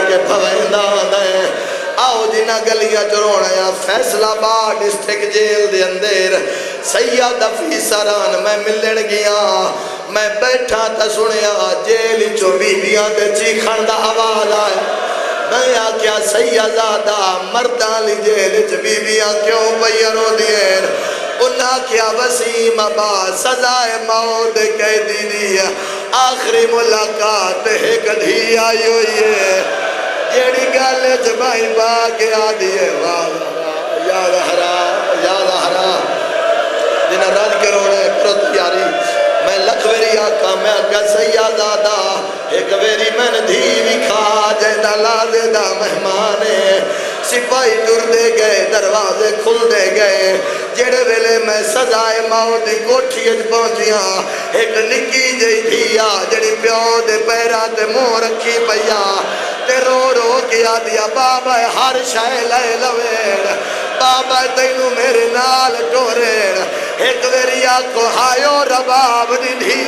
کے پھویندا دے آؤ جنہ گلیاں چرونا یا فیصل آباد ڈسٹرکٹ جیل دے اندر سید افیسران میں ملن گیا میں بیٹھا تا سنیا جیل چو بیبیاں تے چیخن دا آواز آئے میں آکیا سیدزادہ مردان لی جیل چ بیبیاں کیوں پیرو دیر انہاں کیا وسیم عباس سزائے موت قیدی دی آخری ملاقات ایک دھی آئی ہوئی ہے جیڑی گالے جبائی باقی آدھی ہے یاد ہرا جنہ رج کے روڑے کرو تیاری میں لکھ ویری آقا میں آقا سیدادہ ایک ویری میں نے دھی بھی کھا جیدہ لازے دا مہمانے سپاہی ٹر دے گئے دروازے کھل دے گئے جڑے ویلے میں سزائے موت دی کوٹھی اج پہنچیاں ایک نکی جئی دھیا جڑی پیو دے پیرا تے منہ رکھی پیا تے رو رو کیا دیا بابا ہر شے لے لویڑ بابا تینوں میرے نال ٹوریڑ ایک ویری آکو ہایو رباب دی دھی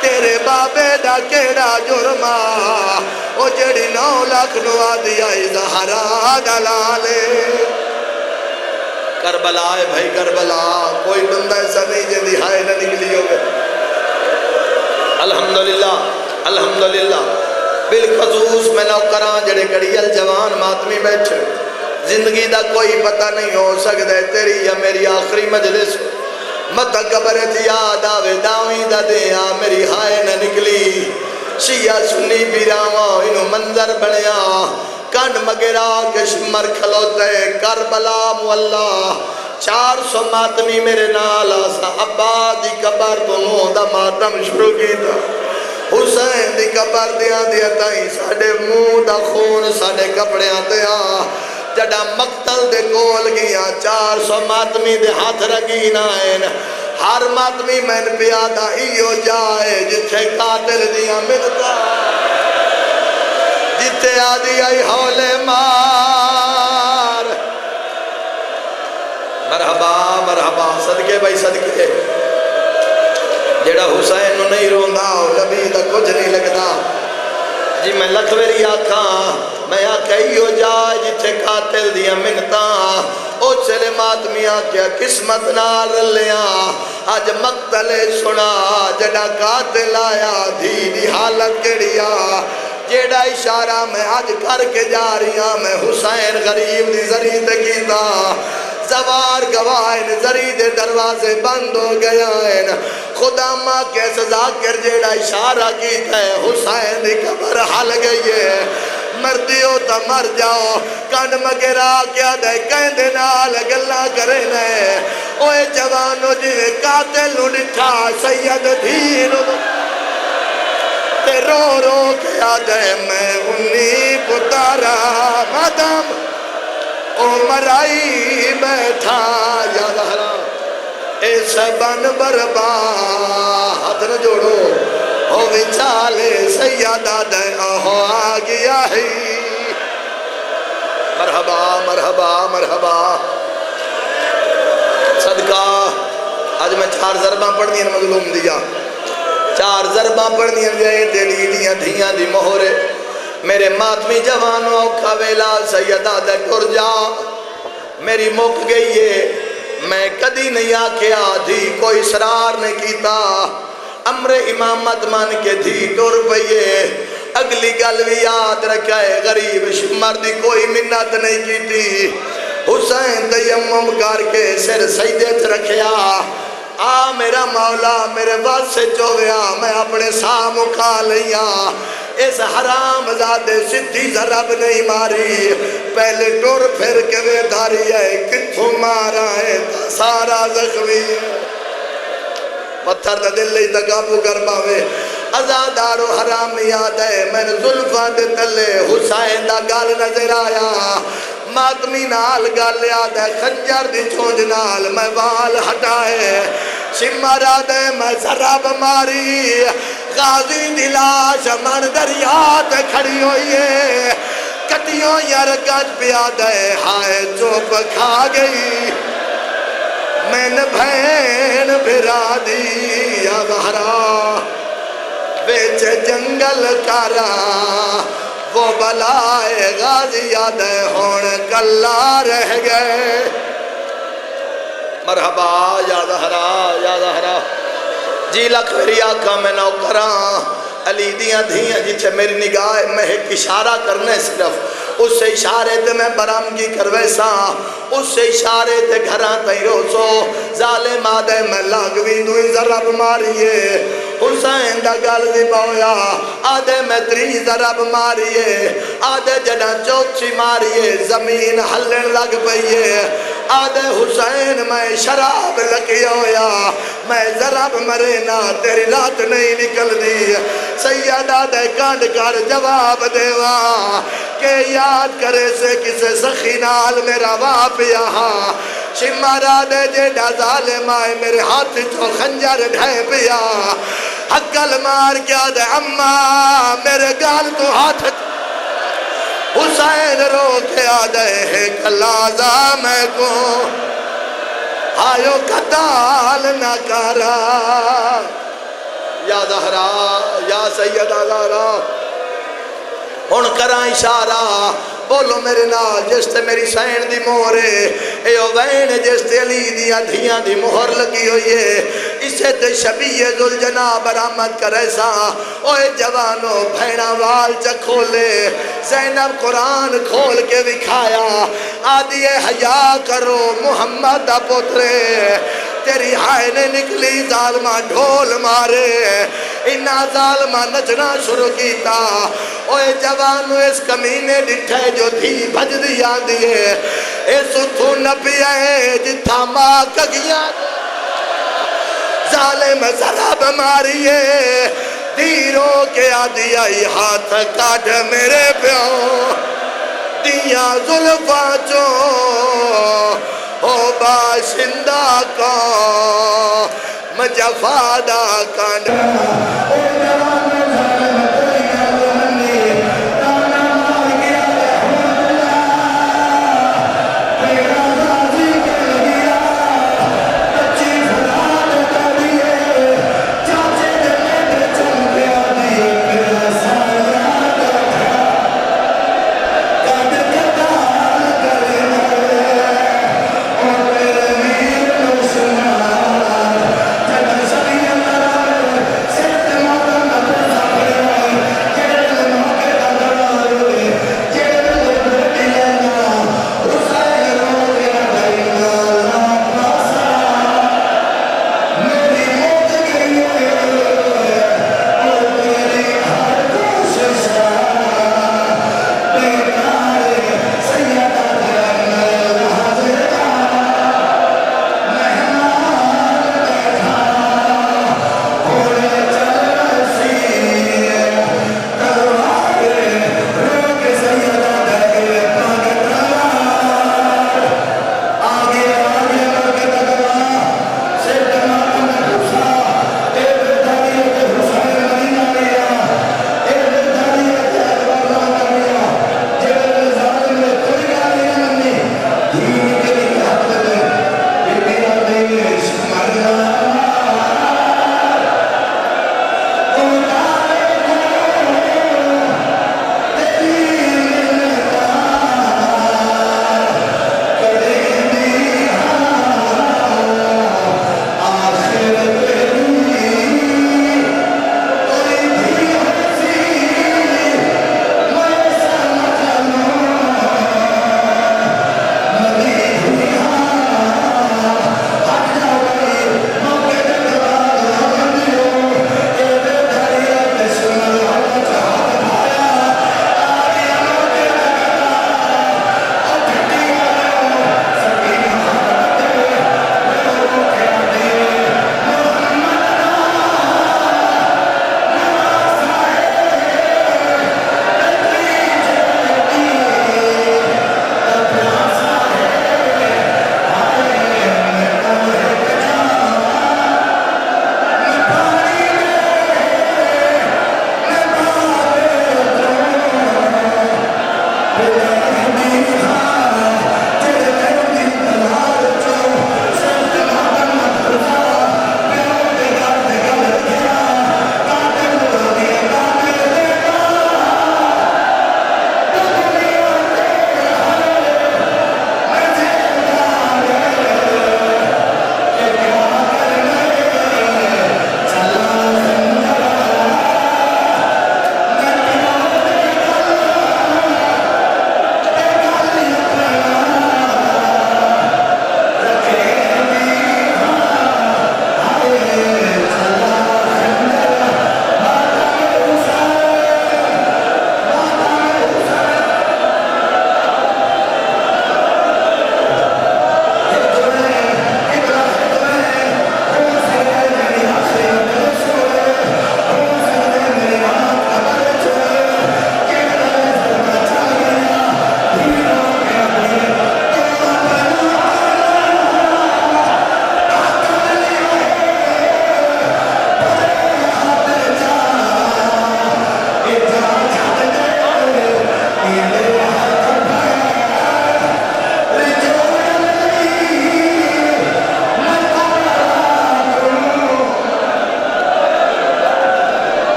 تیرے بابے دا کیڑا جرما او جڑی 9 لاکھ نو آدھی آئی زہرا دلالے کربلا ہے بھائی کربلا کوئی بندہ ایسا نہیں جن دی ہائے نہ نکلی ہوگے الحمدللہ بالخصوص میں نوکران جڑے کڑیل جوان ماتمی بیٹھے زندگی دا کوئی پتہ نہیں ہو سکتا ہے تیری یا میری آخری مجلس مت قبر یاد آوے داویں دا دیا میری ہائے نہ نکلی شیعہ سنی پیراواں انہوں منظر بنیا کن مگرہ کے شمر کھلوتے کربلا مولا 400 ماتمی میرے نال آسا عباس دی قبر تو منہ دا ماتم شروع کی تھا حسین دی قبر دیا دیا تائیں ساڑے منہ دا خون ساڑے کپڑے آتے جڑا مقتل دے کول گیا 400 ماتمی دے ہاتھ رگی نائن ہر ماتمی میں نے پیادہ ایو جائے جتھے قاتل دیا ملتا جتھے آدھی آئی حولے مار مرحبا صدقے بھائی صدقے جڑا حسین نو نہیں روندہ نبی دا کچھ نہیں لگتا جی میں لکھویری آکھاں میں آکھائیو جائے جتھے قاتل دیا منتا او چلے ماتمیاں کیا قسمت نال لیاں آج مقتل سنا جڑا قاتل آیا دھی دی حالت کڑیا جیڑا اشارہ میں آج کر کے جا رہی ہاں میں حسین غریب دی زرید کیتا زوار گوائن زرید دروازے بند ہو گیا خدا ماں کیسے ذاکر جیڑا اشارہ کیتا ہے حسین دی قبر حل گئی ہے مردی ہو تا مر جاؤ کان مگرہ کیا دے کہندے نال گلہ کرنے اوے جوانو جوے قاتل نٹھا سید دھینو تے رو رو کیا دے میں انی پتارا مدام او مرائی بیٹھا یا ظہرا اے سبن بربا ہاتھ نہ جوڑو او وچالے سیدہ دے آہو آگیا ہی مرحبا صدقہ آج میں 4 ضرباں پڑھنی ہیں مظلوم دیا 4 ضرباں پڑھنی ہیں جائے تیلی دیاں دھیاں دی مہورے میرے ماتمی جوانوں اوکھا ویلا سیدہ دے کر جا میری مک گئی ہے میں کدی نہیں آکھیا دھی کوئی سرار نے کیتا امر امامت مان کے دھی ٹور پئیے اگلی گل بھی یاد رکھائے غریب شمر دی کوئی منت نہیں کیتی حسین تیمم کر کے سر سجدے چ رکھیا آ میرا مولا میرے واسطے سے چویا میں اپنے سام اکھا لیا اس حرام زادے سدھی ضرب نہیں ماری پہلے ٹور پھر کے وے دھاری ہے کتھوں مارا ہے سارا زخمی پتھر دا دل لئی تقابو کر باوے عزادار و حرام یاد ہے میں نے ظلفہ دے تلے حسین دا گال نظر آیا ماتمی نال گال یاد ہے خنجر دی چونج نال میں وال ہٹائے سمارا دے میں ضرب ماری غازی دلاش من دریات کھڑی ہوئی ہے کٹیوں یار گج پیاد ہے ہائے چوپ کھا گئی میں نے بھین بھرا دی یا ظہرا بیچ جنگل کارا وہ بلائے غازی یاد ہون کلا رہ گئے مرحبا یا زہرا یا زہرا جی لکھ میری آقا میں نوکراں علی دیاں دھیاں جیچے میری نگاہ مہک اشارہ کرنے صرف اس سے اشارے تے میں برامگی کروے سا اس سے اشارے تے گھراں تے روسو ظالم آدھے میں لاغوی دوئی ضرب ماریے حسین دا گل باویا آدھے میں 3 ضرب ماریے آدھے جڑا چوتھی ماریے زمین ہلن لگ پئیے آدھے حسین میں شراب لگی ہویا میں ضرب مرے نا تیری رات نہیں نکل دی سید آدھے کانڈ کر جواب دیوا کہ یاد کرے سے کسے سخی نال میرا باپ یہاں شمارا دے جیڑا ظالم آئے میرے ہاتھ تو خنجر ڈھے پیا حقل مار کیا دے اماں میرے گال تو ہاتھ حسین رو کے آدھے ہے کلازہ میں کو آیو قتال نہ کرا یا زہرا یا سیدہ زہرا ہن کراں اشارہ بولو میرے نال جس تے میری سین دی مہرے اے اعون جس تے علی دیاں دھیاں دی مہر لگی ہوئی ہے اسے تے شبیہ ذوالجناح برآمد کرے سا اوے جوانو بھیڑا وال چا کھولے زینب قرآن کھول کے دکھایا آدھی حیا کرو محمد دا پترے تیری ہائے نے نکلی ظالمہ ڈھول مارے انہا ظالمہ نچنا شروع کیتا اوے جوانو اس کمینے ڈٹھے جو تھی بھج دیا دیئے اے ستھو نپیے جتھا ماں کگیا ظالم ضرب ماریے دیروں کے آدھی آئی ہاتھ کاٹ میرے پیوں دیا ظلفہ چو او باشندہ کو مجفادہ کانڈ